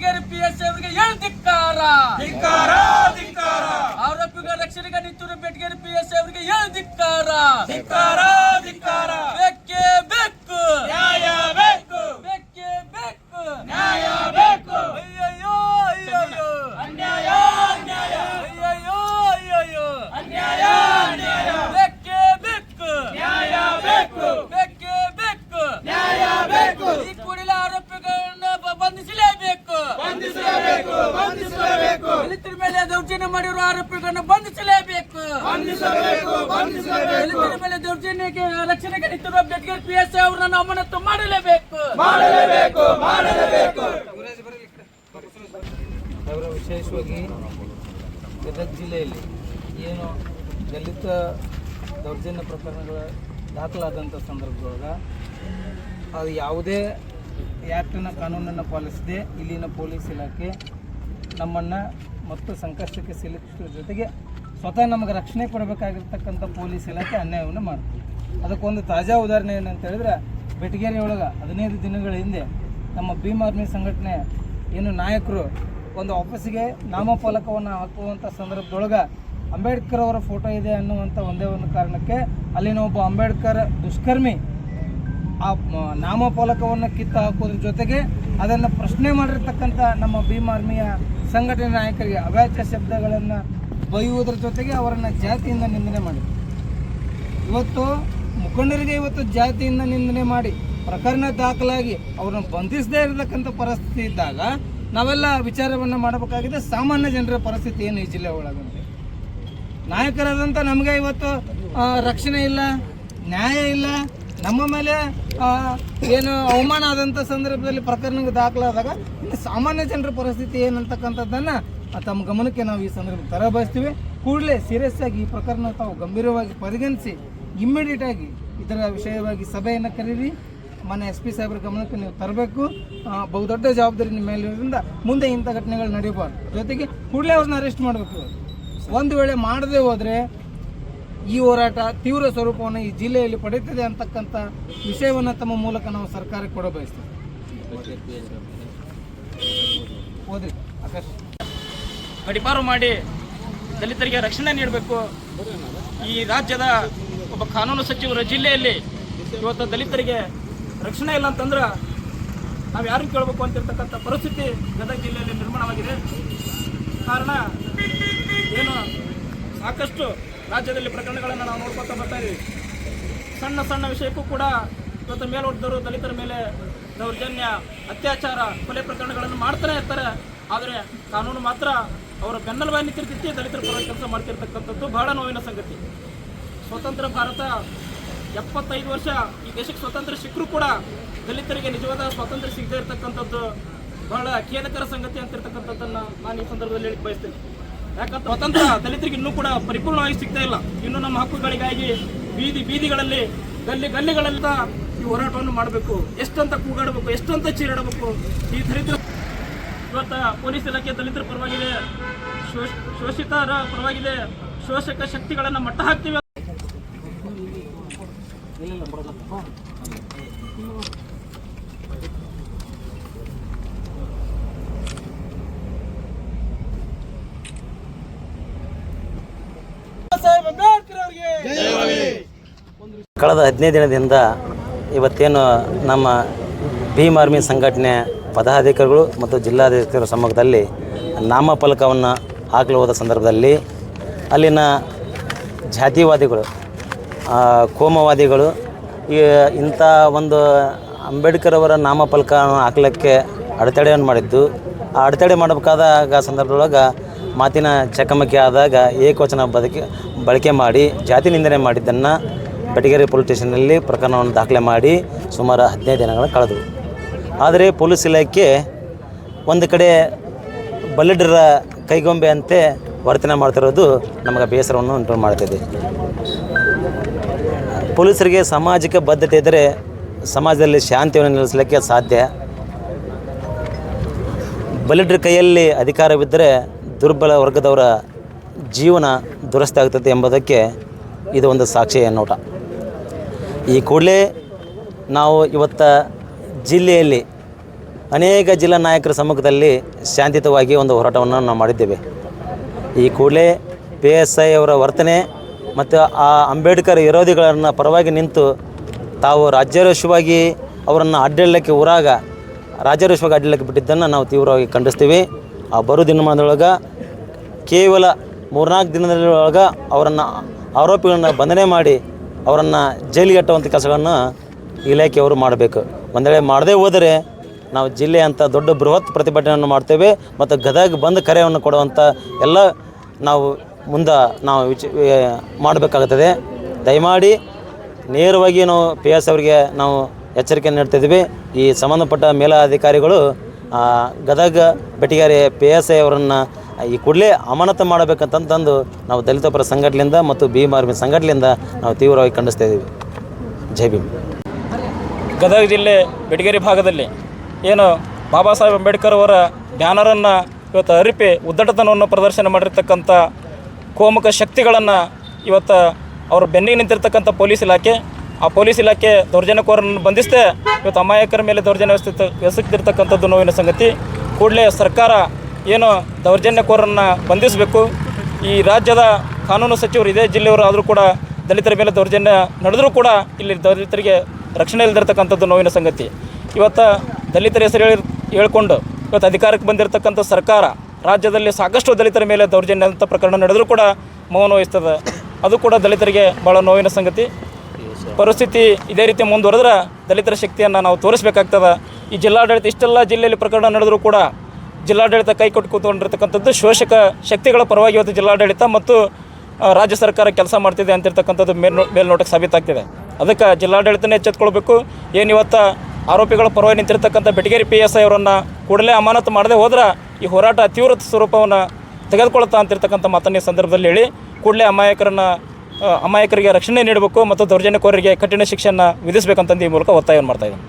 Betageri PS ಅವರಿಗೆ ಧಿಕ್ಕಾರ. ಆರೋಪಿಗಳ ರಕ್ಷಣೆಗೆ ನಿಂತಿರುವ ಬೆಟಗೇರಿ ಪಿಎಸ್ ಅವರಿಗೆ ಧಿಕ್ಕಾರ. ಬೇಕೇ ಬೇಕು, ನ್ಯಾಯ ಬೇಕು, ಬೇಕೇ ಬೇಕು, ನ್ಯಾಯ ಬೇಕು. ಅಯ್ಯಯ್ಯೋ ಅಯ್ಯಯ್ಯೋ, ಅನ್ಯಾಯ ಅನ್ಯಾಯ, ಅಯ್ಯಯ್ಯೋ ಅಯ್ಯಯ್ಯೋ, ಅನ್ಯಾಯ ಅನ್ಯಾಯ. ಬೇಕೇ ಬೇಕು, ನ್ಯಾಯ ಬೇಕು, ಬೇಕೇ ಬೇಕು, ನ್ಯಾಯ ಬೇಕು. ಈ ಕೂಡಲೇ ಆರೋಪಿಗಳನ್ನ ಬಂಧಿಸಲೇಬೇಕು. ಬಂಧಿಸಲೇಬೇಕು, ಬಂಧಿಸಲೇಬೇಕು, ದಲಿತರ ಮೇಲೆ ದೌರ್ಜನ್ಯ ಮಾಡಿರುವ ಆರೋಪಿಗಳನ್ನು ಬಂಧಿಸಲೇಬೇಕು. ಬಂಧಿಸಬೇಕು, ಬಂಧಿಸಲೇಬೇಕು. ದಲಿತರ ಮೇಲೆ ದೌರ್ಜನ್ಯಕ್ಕೆ ರಕ್ಷಣೆಗೆ ನಿಂತಿರುವ ಬೆಟಗೇರಿ ಪಿಎಸ್ ಅವರನ್ನು ಅಮಾನತು ಮಾಡಲೇಬೇಕು. ಮಾಡಲೇಬೇಕು, ಮಾಡಲೇಬೇಕು. ಅವರ ವಿಶೇಷವಾಗಿ ಗದಗ ಜಿಲ್ಲೆಯಲ್ಲಿ ಏನು ದಲಿತ ದೌರ್ಜನ್ಯ ಪ್ರಕರಣಗಳ ದಾಖಲಾದಂಥ ಸಂದರ್ಭದೊಳಗೆ ಅದು ಯಾವುದೇ ಆ್ಯಕ್ಟನ್ನು ಕಾನೂನನ್ನು ಪಾಲಿಸದೆ ಇಲ್ಲಿನ ಪೊಲೀಸ್ ಇಲಾಖೆ ನಮ್ಮನ್ನು ಮತ್ತು ಸಂಕಷ್ಟಕ್ಕೆ ಸಿಲುಕಿಸುವ ಜೊತೆಗೆ ಸ್ವತಃ ನಮಗೆ ರಕ್ಷಣೆ ಕೊಡಬೇಕಾಗಿರ್ತಕ್ಕಂಥ ಪೊಲೀಸ್ ಇಲಾಖೆ ಅನ್ಯಾಯವನ್ನು ಮಾಡ್ತೀವಿ. ಅದಕ್ಕೊಂದು ತಾಜಾ ಉದಾಹರಣೆ ಏನಂತ ಹೇಳಿದ್ರೆ, ಬೆಟಗೇರಿ ಒಳಗೆ 15 ದಿನಗಳ ಹಿಂದೆ ನಮ್ಮ ಭೀಮ್ ಆರ್ಮಿ ಸಂಘಟನೆ ಏನು ನಾಯಕರು ಒಂದು ಆಫೀಸಿಗೆ ನಾಮಫಲಕವನ್ನು ಹಾಕುವಂಥ ಸಂದರ್ಭದೊಳಗೆ ಅಂಬೇಡ್ಕರ್ ಅವರ ಫೋಟೋ ಇದೆ ಅನ್ನುವಂಥ ಒಂದೇ ಒಂದು ಕಾರಣಕ್ಕೆ ಅಲ್ಲಿನ ಒಬ್ಬ ಅಂಬೇಡ್ಕರ್ ದುಷ್ಕರ್ಮಿ ಆ ನಾಮಫಲಕವನ್ನು ಕಿತ್ತು ಹಾಕೋದ್ರ ಜೊತೆಗೆ ಅದನ್ನು ಪ್ರಶ್ನೆ ಮಾಡಿರ್ತಕ್ಕಂಥ ನಮ್ಮ ಭೀಮ್ ಆರ್ಮಿಯ ಸಂಘಟನೆ ನಾಯಕರಿಗೆ ಅವಾಚ್ಯ ಶಬ್ದಗಳನ್ನು ಬೈಯುವುದರ ಜೊತೆಗೆ ಅವರನ್ನು ಜಾತಿಯಿಂದ ನಿಂದನೆ ಮಾಡಿದರು. ಇವತ್ತು ಮುಖಂಡರಿಗೆ ಇವತ್ತು ಜಾತಿಯಿಂದ ನಿಂದನೆ ಮಾಡಿ ಪ್ರಕರಣ ದಾಖಲಾಗಿ ಅವ್ರನ್ನ ಬಂಧಿಸದೇ ಇರತಕ್ಕಂಥ ಪರಿಸ್ಥಿತಿ ಇದ್ದಾಗ ನಾವೆಲ್ಲ ವಿಚಾರವನ್ನು ಮಾಡಬೇಕಾಗಿದೆ. ಸಾಮಾನ್ಯ ಜನರ ಪರಿಸ್ಥಿತಿ ಏನು ಈ ಜಿಲ್ಲೆ ಒಳಗಂತೆ ನಾಯಕರಾದಂಥ ನಮಗೆ ಇವತ್ತು ರಕ್ಷಣೆ ಇಲ್ಲ, ನ್ಯಾಯ ಇಲ್ಲ, ನಮ್ಮ ಮೇಲೆ ಏನು ಅವಮಾನ ಆದಂಥ ಸಂದರ್ಭದಲ್ಲಿ ಪ್ರಕರಣ ದಾಖಲಾದಾಗ ಸಾಮಾನ್ಯ ಜನರ ಪರಿಸ್ಥಿತಿ ಏನಂತಕ್ಕಂಥದ್ದನ್ನು ತಮ್ಮ ಗಮನಕ್ಕೆ ನಾವು ಈ ಸಂದರ್ಭದಲ್ಲಿ ತರಬಯಸ್ತೀವಿ. ಕೂಡಲೇ ಸೀರಿಯಸ್ ಆಗಿ ಈ ಪ್ರಕರಣ ತಾವು ಗಂಭೀರವಾಗಿ ಪರಿಗಣಿಸಿ ಇಮ್ಮಿಡಿಯೇಟ್ ಆಗಿ ಇದರ ವಿಷಯವಾಗಿ ಸಭೆಯನ್ನು ಕರೀರಿ. ಮನೆ SP ಸಾಹೇಬ್ರ ಗಮನಕ್ಕೆ ನೀವು ತರಬೇಕು. ಬಹುದೊಡ್ಡ ಜವಾಬ್ದಾರಿ ನಿಮ್ಮ ಮೇಲಿರೋದ್ರಿಂದ ಮುಂದೆ ಇಂಥ ಘಟನೆಗಳು ನಡೆಯಬಾರ್ದು. ಜೊತೆಗೆ ಕೂಡಲೇ ಅವ್ರನ್ನ ಅರೆಸ್ಟ್ ಮಾಡಬೇಕು. ಒಂದು ವೇಳೆ ಮಾಡದೆ ಹೋದರೆ ಈ ಹೋರಾಟ ತೀವ್ರ ಸ್ವರೂಪವನ್ನು ಈ ಜಿಲ್ಲೆಯಲ್ಲಿ ಪಡೆಯುತ್ತದೆ ಅಂತಕ್ಕಂಥ ವಿಷಯವನ್ನು ತಮ್ಮ ಮೂಲಕ ನಾವು ಸರ್ಕಾರಕ್ಕೆ ಕೊಡಬಯಸ್ತೇವೆ. ಓದ್ರಿ ಆಕಾಶ್. ಗಡಿಪಾರು ಮಾಡಿ ದಲಿತರಿಗೆ ರಕ್ಷಣೆ ನೀಡಬೇಕು. ಈ ರಾಜ್ಯದ ಒಬ್ಬ ಕಾನೂನು ಸಚಿವರ ಜಿಲ್ಲೆಯಲ್ಲಿ ಇವತ್ತು ದಲಿತರಿಗೆ ರಕ್ಷಣೆ ಇಲ್ಲ ಅಂತಂದ್ರೆ ನಾವು ಯಾರನ್ನು ಕೇಳಬೇಕು ಅಂತಿರ್ತಕ್ಕಂಥ ಪರಿಸ್ಥಿತಿ ಗದಗ ಜಿಲ್ಲೆಯಲ್ಲಿ ನಿರ್ಮಾಣವಾಗಿದೆ. ಕಾರಣ ಏನು, ಸಾಕಷ್ಟು ರಾಜ್ಯದಲ್ಲಿ ಪ್ರಕರಣಗಳನ್ನು ನಾವು ನೋಡ್ಕೊತಾ ಬರ್ತಾ ಇದ್ದೀವಿ. ಸಣ್ಣ ಸಣ್ಣ ವಿಷಯಕ್ಕೂ ಕೂಡ ಇವತ್ತು ಮೇಲ್ವರ್ಗದವರು ದಲಿತರ ಮೇಲೆ ದೌರ್ಜನ್ಯ, ಅತ್ಯಾಚಾರ, ಕೊಲೆ ಪ್ರಕರಣಗಳನ್ನು ಮಾಡ್ತಾನೆ ಇರ್ತಾರೆ. ಆದರೆ ಕಾನೂನು ಮಾತ್ರ ಅವರ ಬೆನ್ನೆಲುಬಾಗಿ ನಿಂತಿರ್ತೈತಿ. ದಲಿತರ ಪರ ಕೆಲಸ ಮಾಡ್ತಿರ್ತಕ್ಕಂಥದ್ದು ಬಹಳ ನೋವಿನ ಸಂಗತಿ. ಸ್ವತಂತ್ರ ಭಾರತ 75 ವರ್ಷ ಈ ದೇಶಕ್ಕೆ ಸ್ವಾತಂತ್ರ್ಯ ಸಿಕ್ಕರೂ ಕೂಡ ದಲಿತರಿಗೆ ನಿಜವಾದ ಸ್ವಾತಂತ್ರ್ಯ ಸಿಗದೇ ಇರತಕ್ಕಂಥದ್ದು ಬಹಳ ಖೇದಕರ ಸಂಗತಿ ಅಂತಿರ್ತಕ್ಕಂಥದ್ದನ್ನು ನಾನು ಈ ಸಂದರ್ಭದಲ್ಲಿ ಹೇಳಿ ಬಯಸ್ತೇನೆ. ಯಾಕಂದ್ರೆ ಸ್ವತಂತ್ರ ದಲಿತರಿಗೆ ಇನ್ನೂ ಕೂಡ ಪರಿಪೂರ್ಣವಾಗಿ ಸಿಗ್ತಾ ಇಲ್ಲ. ಇನ್ನು ನಮ್ಮ ಹಕ್ಕುಗಳಿಗಾಗಿ ಬೀದಿಗಳಲ್ಲಿ ಗಲ್ಲಿಗಳಲ್ಲಿ ಈ ಹೋರಾಟವನ್ನು ಮಾಡಬೇಕು. ಎಷ್ಟಂತ ಕೂಗಾಡಬೇಕು, ಎಷ್ಟಂತ ಚೀರಾಡಬೇಕು. ಈ ದಲಿತರ ಇವತ್ತು ಪೊಲೀಸ್ ಇಲಾಖೆ ದಲಿತರ ಪರವಾಗಿದೆ, ಶೋಷಿತರ ಪರವಾಗಿದೆ. ಶೋಷಕ ಶಕ್ತಿಗಳನ್ನು ಮಟ್ಟ ಹಾಕ್ತೀವಿ. ಕಳೆದ 15 ದಿನದಿಂದ ಇವತ್ತೇನು ನಮ್ಮ ಭೀಮ್ ಆರ್ಮಿ ಸಂಘಟನೆ ಪದಾಧಿಕಾರಿಗಳು ಮತ್ತು ಜಿಲ್ಲಾಧಿಕಾರಿಗಳ ಸಮ್ಮುಖದಲ್ಲಿ ನಾಮಫಲಕವನ್ನು ಹಾಕಲು ಹೋದ ಸಂದರ್ಭದಲ್ಲಿ ಅಲ್ಲಿನ ಜಾತಿವಾದಿಗಳು, ಕೋಮವಾದಿಗಳು ಇಂಥ ಒಂದು ಅಂಬೇಡ್ಕರ್ ಅವರ ನಾಮಫಲಕವನ್ನು ಹಾಕಲಿಕ್ಕೆ ಅಡೆತಡೆಯನ್ನು ಮಾಡಿದ್ದು. ಆ ಅಡೆತಡೆ ಮಾಡಬೇಕಾದಾಗ ಸಂದರ್ಭದೊಳಗೆ ಮಾತಿನ ಚಕಮಕಿ ಆದಾಗ ಏಕವಚನ ಬಳಕೆ ಮಾಡಿ ಜಾತಿ ನಿಂದನೆ ಮಾಡಿದ್ದನ್ನು ಬೆಟಗೇರಿ ಪೊಲೀಸ್ ಸ್ಟೇಷನ್ನಲ್ಲಿ ಪ್ರಕರಣವನ್ನು ದಾಖಲೆ ಮಾಡಿ ಸುಮಾರು 15 ದಿನಗಳು ಕಳೆದವು. ಆದರೆ ಪೊಲೀಸ್ ಇಲಾಖೆ ಒಂದು ಕಡೆ ಬಲ್ಲಿಡರ ಕೈಗೊಂಬೆ ಅಂತೆ ವರ್ತನೆ ಮಾಡ್ತಿರೋದು ನಮಗೆ ಬೇಸರವನ್ನು ಉಂಟು ಮಾಡ್ತಿದೆ. ಪೊಲೀಸರಿಗೆ ಸಾಮಾಜಿಕ ಬದ್ಧತೆ ಇದ್ದರೆ ಸಮಾಜದಲ್ಲಿ ಶಾಂತಿಯನ್ನು ನೆಲೆಸಲಿಕ್ಕೆ ಸಾಧ್ಯ. ಬಲ್ಲಿಡರ ಕೈಯಲ್ಲಿ ಅಧಿಕಾರವಿದ್ದರೆ ದುರ್ಬಲ ವರ್ಗದವರ ಜೀವನ ದುರಸ್ತಿ ಆಗ್ತದೆ ಎಂಬುದಕ್ಕೆ ಇದು ಒಂದು ಸಾಕ್ಷಿಯ ನೋಟ. ಈ ಕೂಡಲೇ ನಾವು ಇವತ್ತು ಜಿಲ್ಲೆಯಲ್ಲಿ ಅನೇಕ ಜಿಲ್ಲಾ ನಾಯಕರ ಸಮ್ಮುಖದಲ್ಲಿ ಶಾಂತಿಯುತವಾಗಿ ಒಂದು ಹೋರಾಟವನ್ನು ನಾವು ಮಾಡಿದ್ದೇವೆ. ಈ ಕೂಡಲೇ PSI ಅವರ ವರ್ತನೆ ಮತ್ತು ಆ ಅಂಬೇಡ್ಕರ್ ವಿರೋಧಿಗಳನ್ನು ಪರವಾಗಿ ನಿಂತು ತಾವು ರಾಜ್ಯಾರೋಷವಾಗಿ ಅವರನ್ನು ಅಡ್ಡಾಡಲಿಕ್ಕೆ ಊರಾಗ ರಾಜ್ಯಾರೋಷವಾಗಿ ಅಡ್ಡಾಡಲಿಕ್ಕೆ ಬಿಟ್ಟಿದ್ದನ್ನು ನಾವು ತೀವ್ರವಾಗಿ ಖಂಡಿಸ್ತೀವಿ. ಆ ಬರೋ ದಿನಮಾನದೊಳಗೆ ಕೇವಲ 3-4 ದಿನದೊಳಗೆ ಅವರನ್ನು ಆರೋಪಿಗಳನ್ನು ಬಂಧನೆ ಮಾಡಿ ಅವರನ್ನು ಜೈಲಿಗೆ ಕಟ್ಟುವಂಥ ಕೆಲಸಗಳನ್ನು ಇಲಾಖೆಯವರು ಮಾಡಬೇಕು. ಒಂದು ವೇಳೆ ಮಾಡದೇ ಹೋದರೆ ನಾವು ಜಿಲ್ಲೆಯಂಥ ದೊಡ್ಡ ಬೃಹತ್ ಪ್ರತಿಭಟನೆಯನ್ನು ಮಾಡ್ತೇವೆ ಮತ್ತು ಗದಗ ಬಂದ್ ಕರೆಯನ್ನು ಕೊಡುವಂಥ ಎಲ್ಲ ನಾವು ಮುಂದೆ ನಾವು ಮಾಡಬೇಕಾಗುತ್ತದೆ. ದಯಮಾಡಿ ನೇರವಾಗಿ ನಾವು PSI ಅವರಿಗೆ ನಾವು ಎಚ್ಚರಿಕೆ ನೀಡ್ತಿದ್ದೀವಿ. ಈ ಸಂಬಂಧಪಟ್ಟ ಮೇಲಾಧಿಕಾರಿಗಳು ಗದಗ ಬೆಟಗೇರಿ PSI ಅವರನ್ನು ಈ ಕೂಡಲೇ ಅಮಾನತು ಮಾಡಬೇಕಂತಂದು ನಾವು ದಲಿತ ಪರ ಸಂಘಟನೆಯಿಂದ ಮತ್ತು ಭೀಮ್ ಆರ್ಮಿ ಸಂಘಟನೆಯಿಂದ ನಾವು ತೀವ್ರವಾಗಿ ಖಂಡಿಸ್ತಾ ಇದ್ದೀವಿ. ಜೈ ಭೀಮ್. ಗದಗ ಜಿಲ್ಲೆ ಬೆಟಗೇರಿ ಭಾಗದಲ್ಲಿ ಏನು ಬಾಬಾ ಸಾಹೇಬ್ ಅಂಬೇಡ್ಕರ್ ಅವರ ಬ್ಯಾನರನ್ನು ಇವತ್ತು ಅರಿಪಿ ಉದ್ದಟತನವನ್ನು ಪ್ರದರ್ಶನ ಮಾಡಿರ್ತಕ್ಕಂಥ ಕೋಮುಖ ಶಕ್ತಿಗಳನ್ನು ಇವತ್ತು ಅವರು ಬೆನ್ನಿಗೆ ನಿಂತಿರ್ತಕ್ಕಂಥ ಪೊಲೀಸ್ ಇಲಾಖೆ, ಆ ಪೊಲೀಸ್ ಇಲಾಖೆ ದೌರ್ಜನ್ಯಕೋರನ್ನು ಬಂಧಿಸದೆ ಇವತ್ತು ಅಮಾಯಕರ ಮೇಲೆ ದೌರ್ಜನ್ಯ ಎಸಗ್ತಿರ್ತಕ್ಕಂಥದ್ದು ನೋವಿನ ಸಂಗತಿ. ಕೂಡಲೇ ಸರ್ಕಾರ ಏನು ದೌರ್ಜನ್ಯಕೋರನ್ನು ಬಂಧಿಸಬೇಕು. ಈ ರಾಜ್ಯದ ಕಾನೂನು ಸಚಿವರು ಇದೇ ಜಿಲ್ಲೆಯವರು ಆದರೂ ಕೂಡ ದಲಿತರ ಮೇಲೆ ದೌರ್ಜನ್ಯ ನಡೆದರೂ ಕೂಡ ಇಲ್ಲಿ ದಲಿತರಿಗೆ ರಕ್ಷಣೆ ಇಲ್ಲದಿರ್ತಕ್ಕಂಥದ್ದು ನೋವಿನ ಸಂಗತಿ. ಇವತ್ತು ದಲಿತರ ಹೆಸರು ಹೇಳ್ಕೊಂಡು ಇವತ್ತು ಅಧಿಕಾರಕ್ಕೆ ಬಂದಿರತಕ್ಕಂಥ ಸರ್ಕಾರ ರಾಜ್ಯದಲ್ಲಿ ಸಾಕಷ್ಟು ದಲಿತರ ಮೇಲೆ ದೌರ್ಜನ್ಯ ಅಂತ ಪ್ರಕರಣ ನಡೆದರೂ ಕೂಡ ಮೌನ ವಹಿಸ್ತದೆ. ಅದು ಕೂಡ ದಲಿತರಿಗೆ ಭಾಳ ನೋವಿನ ಸಂಗತಿ. ಪರಿಸ್ಥಿತಿ ಇದೇ ರೀತಿ ಮುಂದುವರೆದ್ರೆ ದಲಿತರ ಶಕ್ತಿಯನ್ನು ನಾವು ತೋರಿಸಬೇಕಾಗ್ತದೆ. ಈ ಜಿಲ್ಲಾಡಳಿತ ಇಷ್ಟೆಲ್ಲ ಜಿಲ್ಲೆಯಲ್ಲಿ ಪ್ರಕರಣ ನಡೆದರೂ ಕೂಡ ಜಿಲ್ಲಾಡಳಿತ ಕೈ ಕೊಟ್ಟು ಕೂತ್ಕೊಂಡಿರ್ತಕ್ಕಂಥದ್ದು ಶೋಷಕ ಶಕ್ತಿಗಳ ಪರವಾಗಿ ಇವತ್ತು ಜಿಲ್ಲಾಡಳಿತ ಮತ್ತು ರಾಜ್ಯ ಸರ್ಕಾರ ಕೆಲಸ ಮಾಡ್ತಿದೆ ಅಂತಿರ್ತಕ್ಕಂಥದ್ದು ಮೇಲ್ನೋಟಕ್ಕೆ ಸಾಬೀತಾಗ್ತಿದೆ. ಅದಕ್ಕೆ ಜಿಲ್ಲಾಡಳಿತನೇ ಎಚ್ಚೆತ್ಕೊಳ್ಬೇಕು. ಏನು ಇವತ್ತು ಆರೋಪಿಗಳ ಪರವಾಗಿ ನಿಂತಿರ್ತಕ್ಕಂಥ ಬೆಟಗೇರಿ PSI ಅವರನ್ನು ಕೂಡಲೇ ಅಮಾನತು ಮಾಡದೆ ಹೋದ್ರೆ ಈ ಹೋರಾಟ ತೀವ್ರ ಸ್ವರೂಪವನ್ನು ತೆಗೆದುಕೊಳ್ತಾ ಅಂತಿರ್ತಕ್ಕಂಥ ಮಾತನ್ನು ಈ ಸಂದರ್ಭದಲ್ಲಿ ಹೇಳಿ ಕೂಡಲೇ ಅಮಾಯಕರಿಗೆ ರಕ್ಷಣೆ ನೀಡಬೇಕು ಮತ್ತು ದೌರ್ಜನ್ಯಕೋರರಿಗೆ ಕಠಿಣ ಶಿಕ್ಷೆಯನ್ನು ವಿಧಿಸಬೇಕಂತಂದು ಈ ಮೂಲಕ ಒತ್ತಾಯವನ್ನು ಮಾಡ್ತಾಯಿದ್ದೀನಿ.